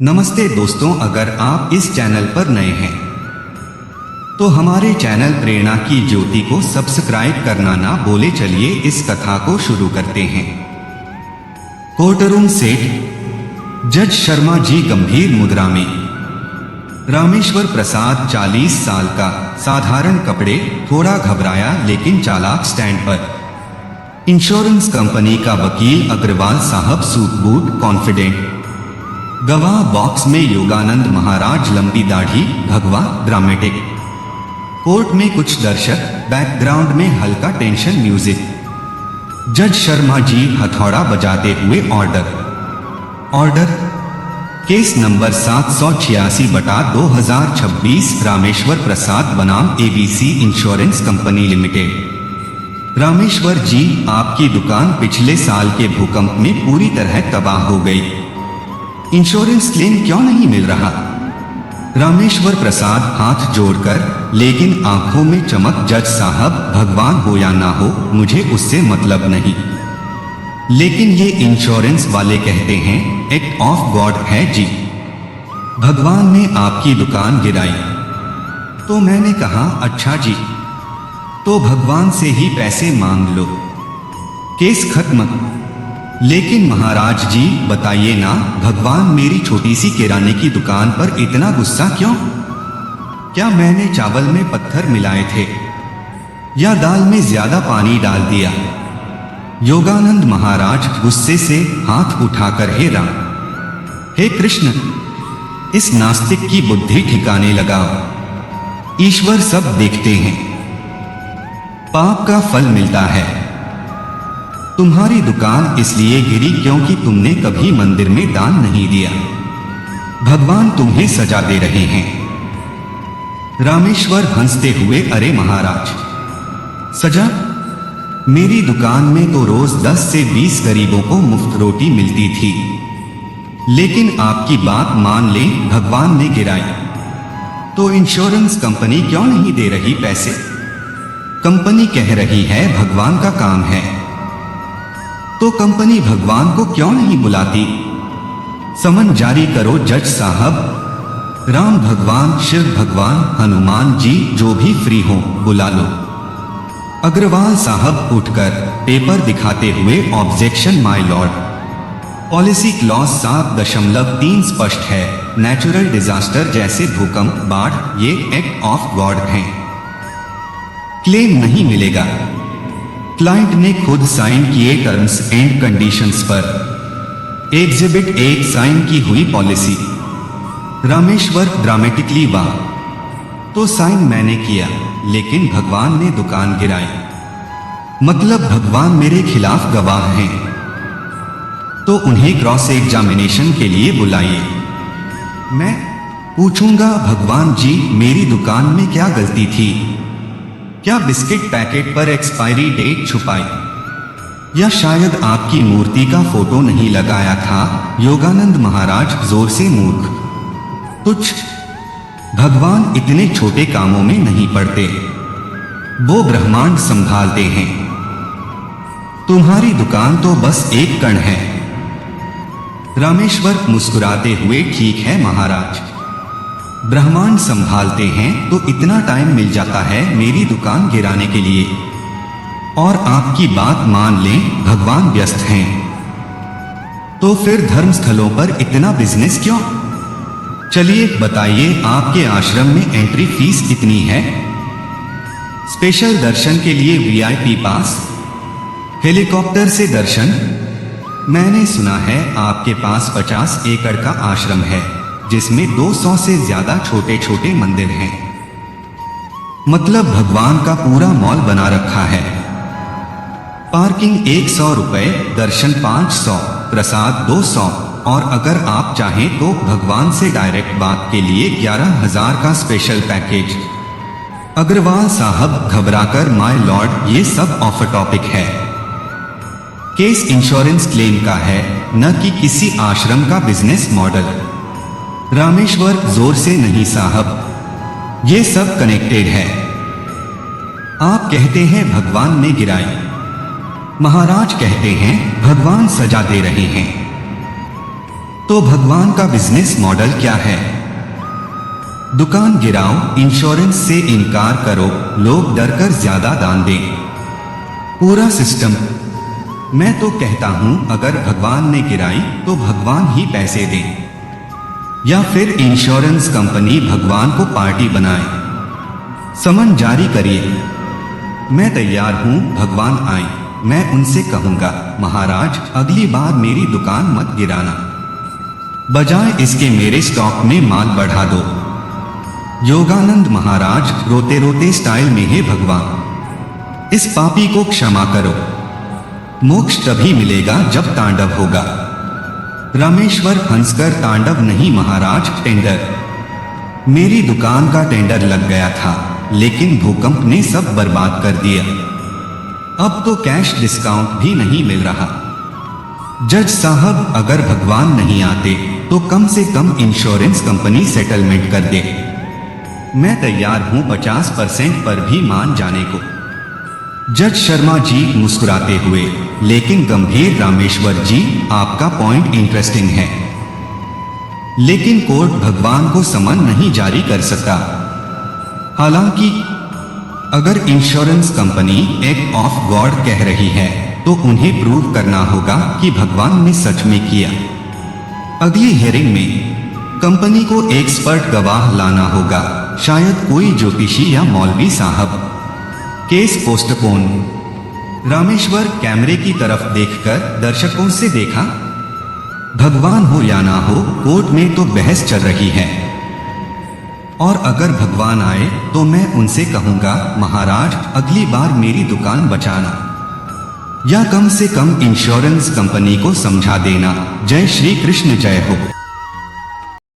नमस्ते दोस्तों, अगर आप इस चैनल पर नए हैं तो हमारे चैनल प्रेरणा की ज्योति को सब्सक्राइब करना ना भूले। चलिए इस कथा को शुरू करते हैं। कोर्टरूम सेठ जज शर्मा जी गंभीर मुद्रा में। रामेश्वर प्रसाद 40 साल का, साधारण कपड़े, थोड़ा घबराया लेकिन चालाक स्टैंड पर। इंश्योरेंस कंपनी का वकील अग्रवाल साहब, सूट बूट, कॉन्फिडेंट। गवाह बॉक्स में योगानंद महाराज, लंबी दाढ़ी, भगवा, ड्रामेटिक। कोर्ट में कुछ दर्शक, बैकग्राउंड में हल्का टेंशन म्यूजिक। जज शर्मा जी हथौड़ा बजाते हुए, order. Case number 786/2026, Rameshwar Prasad बनाम ABC insurance company limited. Rameshwar ji, आपकी दुकान पिछले साल के भूकंप में पूरी तरह तबाह हो गई। इंश्योरेंस क्लेम क्यों नहीं मिल रहा? रामेश्वर प्रसाद हाथ जोड़कर, लेकिन आंखों में चमक। जज साहब, भगवान हो या ना हो, मुझे उससे मतलब नहीं, लेकिन ये इंश्योरेंस वाले कहते हैं एक्ट ऑफ गॉड है जी। भगवान ने आपकी दुकान गिराई। तो मैंने कहा, अच्छा जी, तो भगवान से ही पैसे मांग लो, केस खत्म। लेकिन महाराज जी बताइए ना, भगवान मेरी छोटी सी किराने की दुकान पर इतना गुस्सा क्यों? क्या मैंने चावल में पत्थर मिलाए थे या दाल में ज्यादा पानी डाल दिया? योगानंद महाराज गुस्से से हाथ उठाकर, हे राम, हे कृष्ण, इस नास्तिक की बुद्धि ठिकाने लगाओ। ईश्वर सब देखते हैं, पाप का फल मिलता है। तुम्हारी दुकान इसलिए गिरी क्योंकि तुमने कभी मंदिर में दान नहीं दिया। भगवान तुम्हें सजा दे रहे हैं। रामेश्वर हंसते हुए, अरे महाराज, सजा? मेरी दुकान में तो रोज 10 से 20 गरीबों को मुफ्त रोटी मिलती थी, लेकिन आपकी बात मान लें, भगवान ने गिराई तो इंश्योरेंस कंपनी क्यों नहीं दे रही पैसे? कंपनी कह रही है भगवान का काम है, तो कंपनी भगवान को क्यों नहीं बुलाती? समन जारी करो जज साहब। राम भगवान, शिव भगवान, हनुमान जी, जो भी फ्री हो बुला लो। अग्रवाल साहब उठकर पेपर दिखाते हुए, objection my Lord, policy clause 7.3 स्पष्ट है। नेचुरल डिजास्टर जैसे भूकंप, बाढ़, ये एक्ट ऑफ गॉड हैं, क्लेम नहीं मिलेगा। क्लाइंट ने खुद साइन किए टर्म्स एंड कंडीशंस पर। एग्जिबिट 1 साइन की हुई पॉलिसी। रामेश्वर ड्रामेटिकली, वाह, तो साइन मैंने किया, लेकिन भगवान ने दुकान गिराई, मतलब भगवान मेरे खिलाफ गवाह हैं, तो उन्हें क्रॉस एग्जामिनेशन के लिए बुलाइए। मैं पूछूंगा, भगवान जी, मेरी दुकान में क्या गलती थी? क्या बिस्किट पैकेट पर एक्सपायरी डेट छुपाई, या शायद आपकी मूर्ति का फोटो नहीं लगाया था? योगानंद महाराज जोर से, मूर्ख, तुच्छ, भगवान इतने छोटे कामों में नहीं पड़ते, वो ब्रह्मांड संभालते हैं। तुम्हारी दुकान तो बस एक कण है। रामेश्वर मुस्कुराते हुए, ठीक है महाराज, ब्रह्मांड संभालते हैं तो इतना टाइम मिल जाता है मेरी दुकान गिराने के लिए। और आपकी बात मान लें, भगवान व्यस्त हैं, तो फिर धर्मस्थलों पर इतना बिजनेस क्यों? चलिए बताइए, आपके आश्रम में एंट्री फीस कितनी है? स्पेशल दर्शन के लिए वीआईपी पास, हेलीकॉप्टर से दर्शन? मैंने सुना है आपके पास 50 एकड़ का आश्रम है, जिसमें 200 से ज्यादा छोटे छोटे मंदिर हैं, मतलब भगवान का पूरा मॉल बना रखा है। पार्किंग 100 रुपए, दर्शन 500, प्रसाद 200, और अगर आप चाहें तो भगवान से डायरेक्ट बात के लिए 11,000 का स्पेशल पैकेज। अग्रवाल साहब घबराकर, माय लॉर्ड, ये सब ऑफ टॉपिक है। केस इंश्योरेंस क्लेम का है, न कि किसी आश्रम का बिजनेस मॉडल। रामेश्वर जोर से, नहीं साहब, ये सब कनेक्टेड है। आप कहते हैं भगवान ने गिराई, महाराज कहते हैं भगवान सजा दे रहे हैं। तो भगवान का बिजनेस मॉडल क्या है? दुकान गिराओ, इंश्योरेंस से इनकार करो, लोग डरकर ज्यादा दान दें। पूरा सिस्टम। मैं तो कहता हूं अगर भगवान ने गिराई तो भगवान ही पैसे दें, या फिर इंश्योरेंस कंपनी भगवान को पार्टी बनाए। समन जारी करिए। मैं तैयार हूं, भगवान आए। मैं उनसे कहूंगा, महाराज अगली बार मेरी दुकान मत गिराना, बजाय इसके मेरे स्टॉक में माल बढ़ा दो। योगानंद महाराज रोते रोते स्टाइल में, हे भगवान इस पापी को क्षमा करो, मोक्ष तभी मिलेगा जब तांडव होगा। रामेश्वर हंसकर, तांडव नहीं महाराज, टेंडर। मेरी दुकान का टेंडर लग गया था, लेकिन भूकंप ने सब बर्बाद कर दिया। अब तो कैश डिस्काउंट भी नहीं मिल रहा। जज साहब, अगर भगवान नहीं आते तो कम से कम इंश्योरेंस कंपनी सेटलमेंट कर दे। मैं तैयार हूं 50% पर भी मान जाने को। जज शर्मा जी मुस्कुराते हुए, लेकिन गंभीर, रामेश्वर जी आपका पॉइंट इंटरेस्टिंग है, लेकिन कोर्ट भगवान को समन नहीं जारी कर सकता। हालांकि अगर insurance company act of God कह रही है तो उन्हें प्रूव करना होगा कि भगवान ने सच में किया। अगली हियरिंग में कंपनी को एक्सपर्ट गवाह लाना होगा, शायद कोई ज्योतिषी या मौलवी साहब। Case postpone. रामेश्वर कैमरे की तरफ देखकर दर्शकों से देखा, भगवान हो या ना हो, कोर्ट में तो बहस चल रही है, और अगर भगवान आए तो मैं उनसे कहूंगा, महाराज अगली बार मेरी दुकान बचाना, या कम से कम इंश्योरेंस कंपनी को समझा देना। जय श्री कृष्ण, जय हो।